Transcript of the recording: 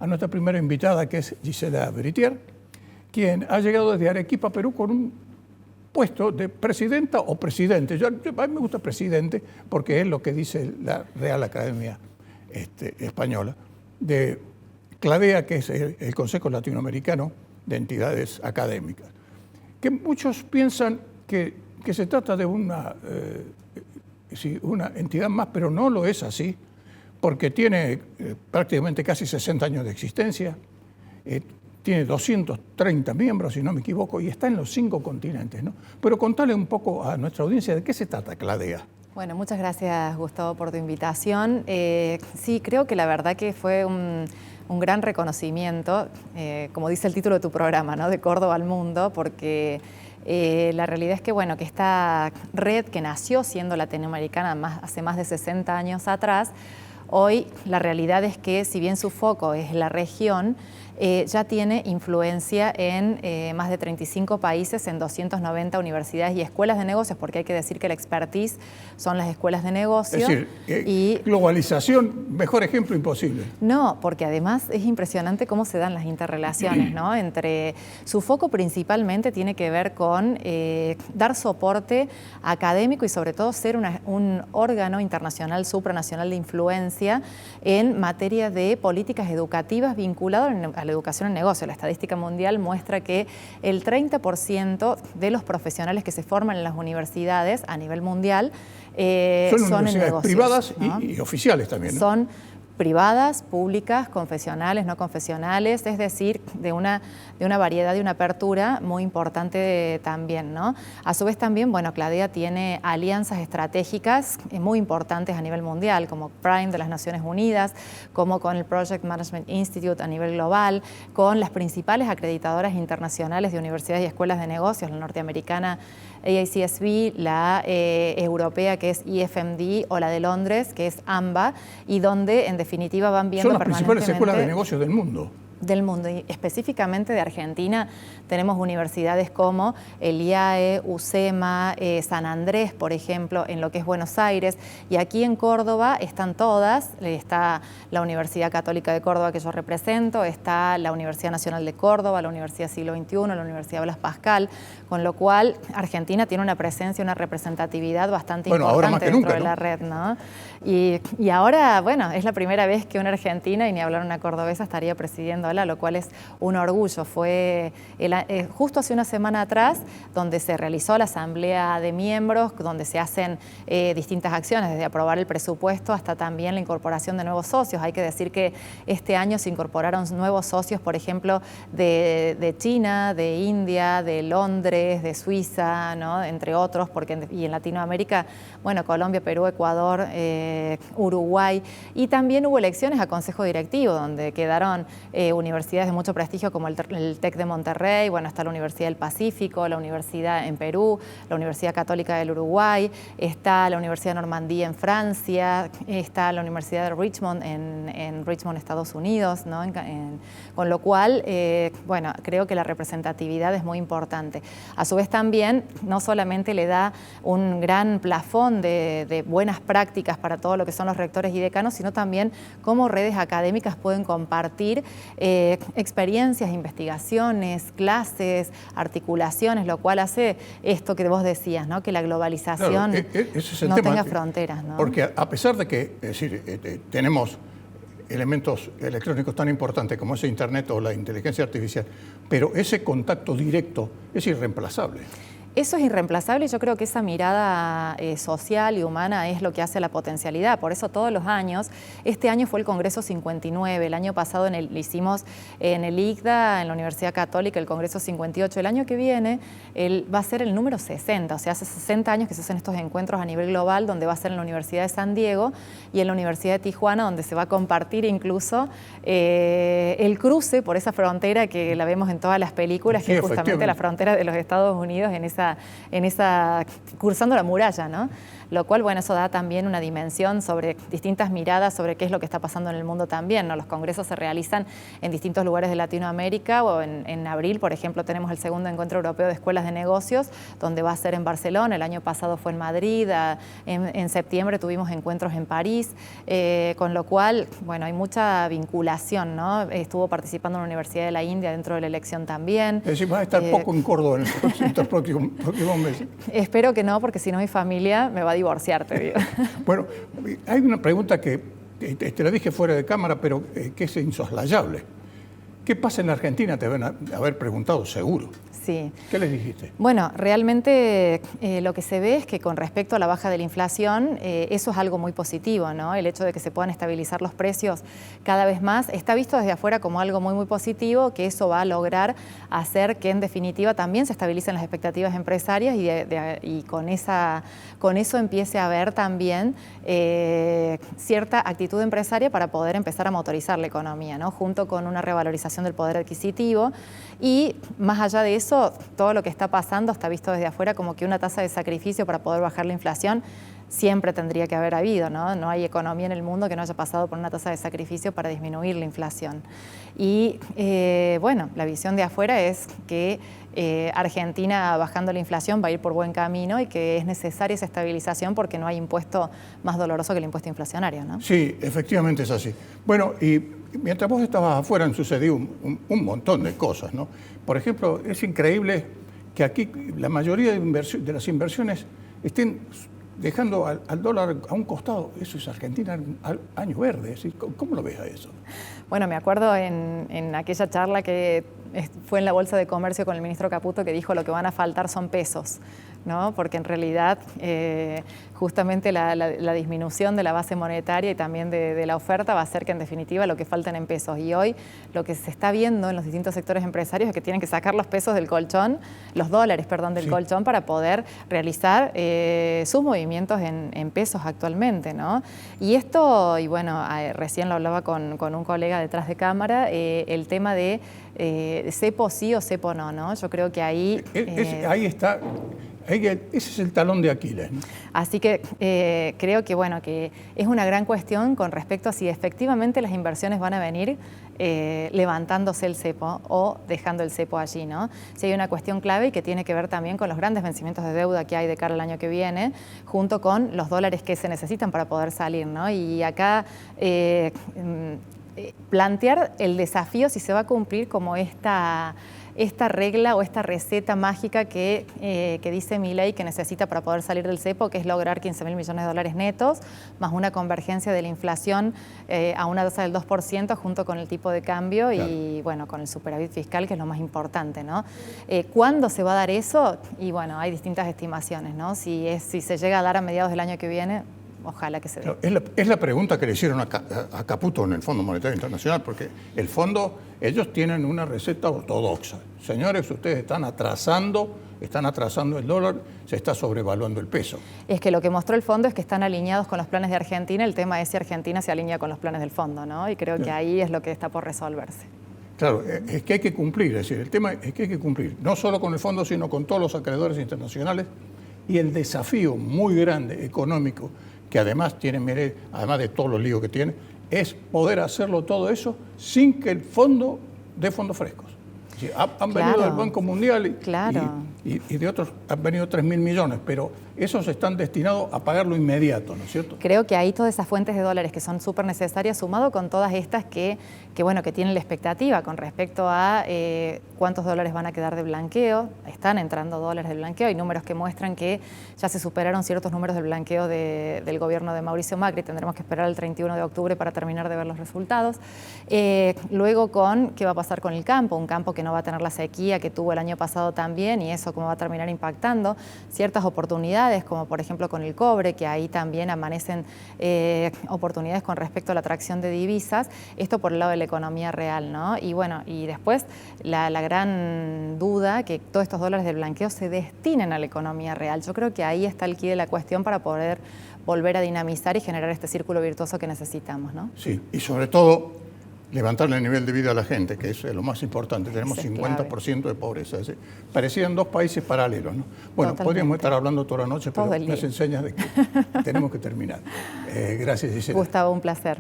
a nuestra primera invitada, que es Gisela Beritier, quien ha llegado desde Arequipa, Perú, con un puesto de presidenta o presidente. A mí me gusta presidente porque es lo que dice la Real Academia Española, de CLADEA, que es el Consejo Latinoamericano de Entidades Académicas, que muchos piensan que se trata de una entidad más, pero no lo es así, porque tiene prácticamente casi 60 años de existencia, tiene 230 miembros, si no me equivoco, y está en los 5 continentes, ¿no? Pero contale un poco a nuestra audiencia de qué se trata CLADEA. Bueno, muchas gracias, Gustavo, por tu invitación. Sí, creo que la verdad que fue un gran reconocimiento, como dice el título de tu programa, ¿no? De Córdoba al mundo, porque la realidad es que, bueno, que esta red que nació siendo latinoamericana hace más de 60 años atrás, hoy la realidad es que, si bien su foco es la región, ya tiene influencia en más de 35 países, en 290 universidades y escuelas de negocios, porque hay que decir que la expertise son las escuelas de negocios. Es decir, globalización, mejor ejemplo imposible. No, porque además es impresionante cómo se dan las interrelaciones, ¿no? Su foco principalmente tiene que ver con dar soporte académico y sobre todo ser un órgano internacional, supranacional de influencia en materia de políticas educativas vinculadas a la educación en negocio. La estadística mundial muestra que el 30% de los profesionales que se forman en las universidades a nivel mundial son en negocios, privadas, ¿no? y oficiales también, ¿no? Son privadas, públicas, confesionales, no confesionales, es decir, de una variedad y una apertura muy importante también, ¿no? A su vez también, bueno, CLADEA tiene alianzas estratégicas muy importantes a nivel mundial, como Prime de las Naciones Unidas, como con el Project Management Institute a nivel global, con las principales acreditadoras internacionales de universidades y escuelas de negocios, la norteamericana AICSB, la europea, que es IFMD, o la de Londres, que es AMBA, y donde en definitiva van viendo son las principales escuelas de negocios del mundo. Y específicamente de Argentina tenemos universidades como el IAE, UCEMA, San Andrés, por ejemplo, en lo que es Buenos Aires, y aquí en Córdoba están todas. Está la Universidad Católica de Córdoba, que yo represento, está la Universidad Nacional de Córdoba, la Universidad Siglo XXI, la Universidad Blas Pascal, con lo cual Argentina tiene una presencia, una representatividad bastante importante dentro de la red, ¿no? Y ahora, bueno, es la primera vez que una argentina, y ni hablar una cordobesa, estaría presidiendo, lo cual es un orgullo. Fue justo hace una semana atrás donde se realizó la asamblea de miembros, donde se hacen distintas acciones, desde aprobar el presupuesto hasta también la incorporación de nuevos socios. Hay que decir que este año se incorporaron nuevos socios, por ejemplo, de China, de India, de Londres, de Suiza, ¿no? Entre otros, y en Latinoamérica, bueno, Colombia, Perú, Ecuador, Uruguay, y también hubo elecciones a consejo directivo, donde quedaron universidades de mucho prestigio como el TEC de Monterrey, bueno, está la Universidad del Pacífico, la Universidad en Perú, la Universidad Católica del Uruguay, está la Universidad de Normandía en Francia, está la Universidad de Richmond en Richmond, Estados Unidos, ¿no? Con lo cual, bueno, creo que la representatividad es muy importante. A su vez también, no solamente le da un gran plafón de buenas prácticas para todo lo que son los rectores y decanos, sino también cómo redes académicas pueden compartir experiencias, investigaciones, clases, articulaciones, lo cual hace esto que vos decías, ¿no? Que la globalización no tenga fronteras, ¿no? Porque a pesar de que, es decir, tenemos elementos electrónicos tan importantes como ese Internet o la inteligencia artificial, pero ese contacto directo es irreemplazable. Eso es irreemplazable y yo creo que esa mirada social y humana es lo que hace la potencialidad. Por eso todos los años, este año fue el Congreso 59, el año pasado hicimos en el ICDA, en la Universidad Católica, el Congreso 58. El año que viene va a ser el número 60, o sea, hace 60 años que se hacen estos encuentros a nivel global, donde va a ser en la Universidad de San Diego y en la Universidad de Tijuana, donde se va a compartir incluso el cruce por esa frontera que la vemos en todas las películas, que es justamente la frontera de los Estados Unidos en esa cruzando la muralla, ¿no? Lo cual, bueno, eso da también una dimensión sobre distintas miradas sobre qué es lo que está pasando en el mundo también, ¿no? Los congresos se realizan en distintos lugares de Latinoamérica, o en abril, por ejemplo, tenemos el segundo encuentro europeo de escuelas de negocios, donde va a ser en Barcelona, el año pasado fue en Madrid, en septiembre tuvimos encuentros en París, con lo cual, bueno, hay mucha vinculación, ¿no? Estuvo participando en la Universidad de la India dentro de la elección también. Es decir, va a estar poco en Córdoba en estos próximos meses. Espero que no, porque si no mi familia me va a divorciar, te digo. Bueno, hay una pregunta que te la dije fuera de cámara, pero que es insoslayable. ¿Qué pasa en Argentina? Te deben haber preguntado seguro. Sí. ¿Qué les dijiste? Bueno, realmente lo que se ve es que con respecto a la baja de la inflación, eso es algo muy positivo, ¿no? El hecho de que se puedan estabilizar los precios cada vez más está visto desde afuera como algo muy, muy positivo, que eso va a lograr hacer que en definitiva también se estabilicen las expectativas empresarias y con eso empiece a haber también cierta actitud empresaria para poder empezar a motorizar la economía, ¿no? Junto con una revalorización del poder adquisitivo. Y más allá de eso, todo lo que está pasando está visto desde afuera como que una tasa de sacrificio para poder bajar la inflación siempre tendría que haber habido, ¿no? No hay economía en el mundo que no haya pasado por una tasa de sacrificio para disminuir la inflación. Y bueno, la visión de afuera es que Argentina, bajando la inflación, va a ir por buen camino y que es necesaria esa estabilización porque no hay impuesto más doloroso que el impuesto inflacionario, ¿no? Sí, efectivamente es así. Bueno, y mientras vos estabas afuera han sucedido un montón de cosas, ¿no? Por ejemplo, es increíble que aquí la mayoría de las inversiones estén dejando al dólar a un costado. Eso es Argentina al año verde. ¿Cómo lo ves a eso? Bueno, me acuerdo en aquella charla que fue en la Bolsa de Comercio con el ministro Caputo, que dijo lo que van a faltar son pesos, ¿no? Porque en realidad justamente la disminución de la base monetaria y también de la oferta va a hacer que en definitiva lo que falten en pesos. Y hoy lo que se está viendo en los distintos sectores empresarios es que tienen que sacar los pesos del colchón, los dólares, perdón, del colchón para poder realizar sus movimientos en pesos actualmente, ¿no? Y esto, y bueno, recién lo hablaba con un colega detrás de cámara, el tema de cepo sí o cepo no, ¿no? Yo creo que ahí... ahí está, ese es el talón de Aquiles, ¿no? Así que creo que, bueno, que es una gran cuestión con respecto a si efectivamente las inversiones van a venir levantándose el cepo o dejando el cepo allí, ¿no? Si hay una cuestión clave y que tiene que ver también con los grandes vencimientos de deuda que hay de cara al año que viene, junto con los dólares que se necesitan para poder salir, ¿no? Y acá... plantear el desafío si se va a cumplir como esta regla o esta receta mágica que dice Milei que necesita para poder salir del cepo, que es lograr 15.000 millones de dólares netos, más una convergencia de la inflación a una tasa del 2% junto con el tipo de cambio y bueno, con el superávit fiscal, que es lo más importante, ¿no? ¿Cuándo se va a dar eso? Y bueno, hay distintas estimaciones, ¿no? Si se llega a dar a mediados del año que viene, ojalá que se dé. Es la pregunta que le hicieron a Caputo en el Fondo Monetario Internacional, porque el fondo, ellos tienen una receta ortodoxa. Señores, ustedes están atrasando el dólar, se está sobrevaluando el peso. Es que lo que mostró el fondo es que están alineados con los planes de Argentina. El tema es si Argentina se alinea con los planes del fondo, ¿no? Y creo que ahí es lo que está por resolverse. Claro, es que hay que cumplir, es decir, el tema es que hay que cumplir, no solo con el fondo, sino con todos los acreedores internacionales. Y el desafío muy grande económico que además tiene Milei, además de todos los líos que tiene, es poder hacerlo todo eso sin que el fondo dé fondos frescos. Sí, han venido del Banco Mundial y de otros han venido 3.000 millones, pero esos están destinados a pagarlo inmediato, ¿no es cierto? Creo que hay todas esas fuentes de dólares que son súper necesarias, sumado con todas estas que tienen la expectativa con respecto a cuántos dólares van a quedar de blanqueo. Están entrando dólares de blanqueo. Hay números que muestran que ya se superaron ciertos números del blanqueo del gobierno de Mauricio Macri. Tendremos que esperar el 31 de octubre para terminar de ver los resultados. Luego qué va a pasar con el campo, un campo que no va a tener la sequía que tuvo el año pasado también, y eso cómo va a terminar impactando ciertas oportunidades, como por ejemplo con el cobre, que ahí también amanecen oportunidades con respecto a la atracción de divisas. Esto por el lado de la economía real, ¿no? Y bueno, y después la gran duda que todos estos dólares del blanqueo se destinen a la economía real. Yo creo que ahí está el quid de la cuestión para poder volver a dinamizar y generar este círculo virtuoso que necesitamos, ¿no? Sí, y sobre todo levantarle el nivel de vida a la gente, que eso es lo más importante. Tenemos 50% de pobreza. Parecían dos países paralelos, ¿no? Bueno, Totalmente. podríamos estar hablando toda la noche, pero Todo el día. me enseñas de que tenemos que terminar. Gracias, Gisela. Gustavo, un placer.